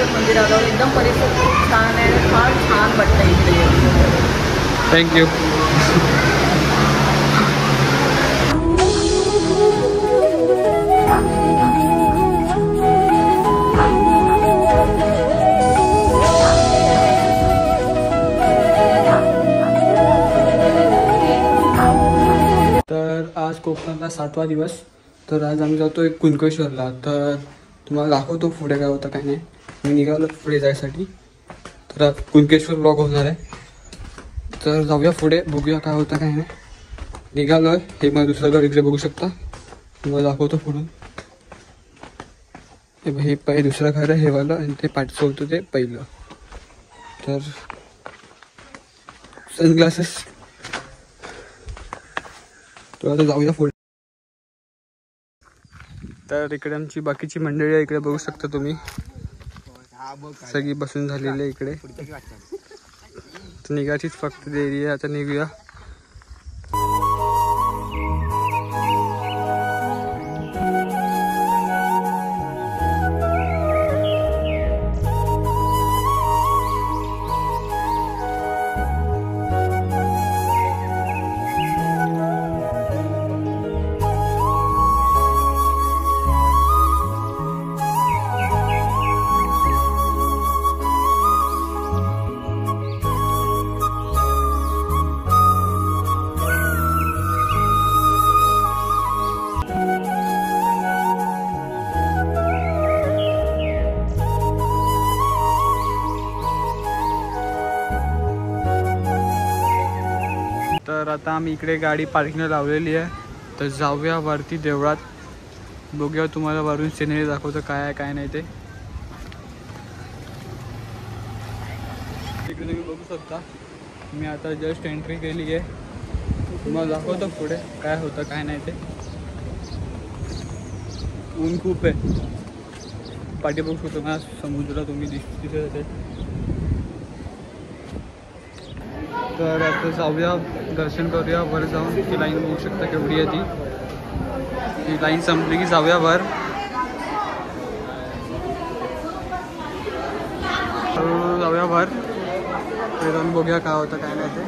कुणकेश्वर मंदिर आलो. एकदम परिसर खूप छान आहे आणि फार छान वाटतं इकडे. थँक्यू. तर आज कोकणातला 7वा दिवस. तर आज आम्ही जातो एक कुणकेश्वरला. तर तुम्हाला दाखवतो पुढे काय होतं काय नाही. मी निघालो पुढे जायसाठी. तर कुणकेश्वर ब्लॉग होणार आहे. तर जाऊया पुढे, बघूया काय होतं काय नाही. निघालो आहे. हे मला दुसरं घर इकडे बघू शकता. तुम्हाला दाखवतो पुढून. हे दुसरं घर आहे हे वालं आणि ते पाठचं होतं ते पहिलं. तर सनग्लासेस. तर आता जाऊया पुढे. तर इकडे आमची बाकीची मंडळी आहे. इकडे बघू शकता तुम्ही सगळी बसून झालेली आहे इकडे. निघायचीच फक्त देरी आहे. आता निघूया. तर आता आम्ही इकडे गाडी पार्किंगला लावलेली आहे. तर जाऊया वरती देवळात. बघूया तुम्हाला वरून सिनेरी दाखवतं काय आहे काय नाही ते. इकडे तुम्ही बघू शकता. मी आता जस्ट एंट्री केली आहे. तुम्हाला दाखवतो पुढे काय होतं काय नाही ते. ऊन खूप आहे. पाठी बघू शकतो ना समुद्र तुम्ही दिसत असेल. तर आता जाऊया दर्शन करूया. वर जाऊन ती लाईन बघू शकता केवढी आहे ती लाईन संपली की जाऊया वर. जाऊया वर. ते जाऊन बघूया काय होतं काय नाही ते.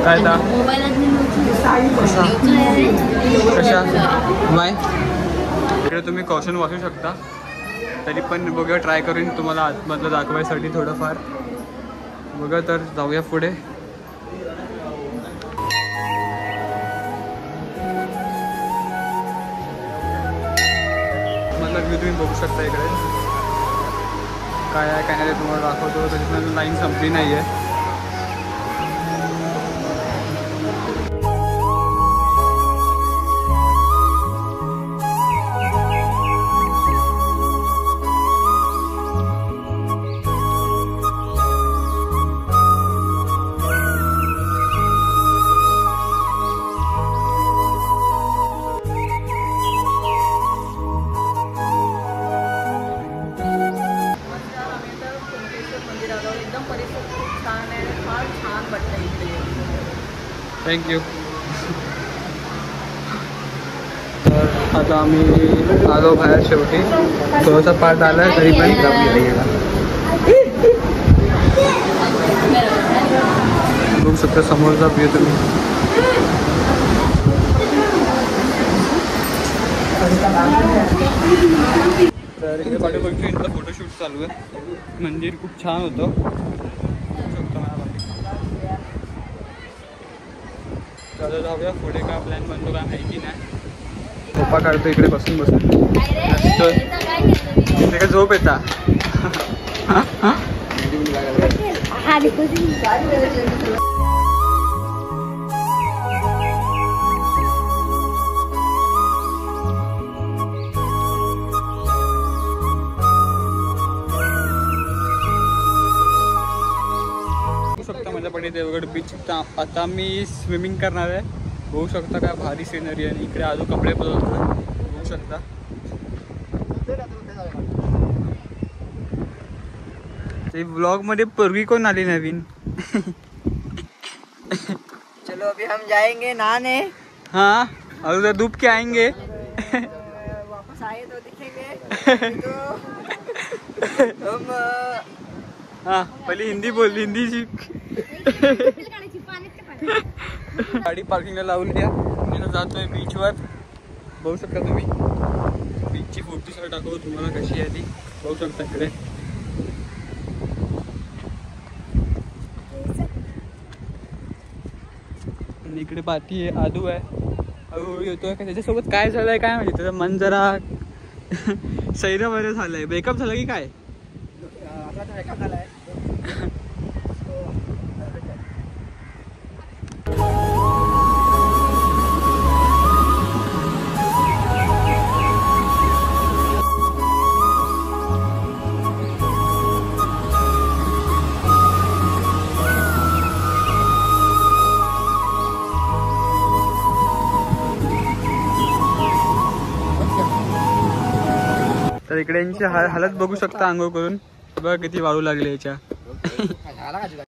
काय कशा बाय. इकडे तुम्ही कॉशन वाचू शकता. तरी पण बघूया ट्राय करून तुम्हाला आतमधलं दाखवायसाठी थोडंफार. बघा तर जाऊया पुढे. मला व्ह्यू तुम्ही बघू शकता इकडे काय आहे काय नाही तुम्हाला दाखवतो. त्याच्यात लाईन संपली नाही आहे. एकदम परिसर खूप छान आहे आणि फार छान वाटतं इकडे. थँक्यू. तर आता आम्ही आलो बाहेर शेवटी. थोडासा पार्ट आला आहे तरी पण बघू शकता समोरचा व्ह्यू तुम्ही. तर इकडे पाठीमागच्या इथलं फोटोशूट चालू आहे. मंदिर खूप छान होतं. तर जाऊया पुढे. काय प्लॅन बनतो काय माहिती नाही. झोपा काढतो इकडे बसून बसून. काय झोप येता. माझ्याकडे देवगड बीच. आता मी स्विमिंग करणार आहे. बघू शकता काय भारी सिनरी. आणि इकडे आजू कपडे बदलतो बघू शकता. ते ब्लॉग मध्ये पोरगी कोण आली नवीन. चलो अभी हम जाएंगे नहाने. हाँ और उधर डूब के आएंगे। वापस आए तो दिखेंगे। हाँ पहले हिंदी बोल, हिंदी सीख। गाडी पार्किंगला लावली आहे, जातोय बीचवर। बघू शकता तुम्ही बीचची फोटो सर टाकू तुम्हाला कशी आहे ती बघू शकता इकडे। इकडे पाठी आहे, आदू आहे, हळूहळू येतोय का त्याच्यासोबत काय झालंय काय माहिती, त्याचं मन जरा सैरा वगैरे झालंय, ब्रेकअप झालं की काय। तर इकडे यांची हालत बघू शकता, आंघोळ करून बघा किती वाळू लागली याच्या।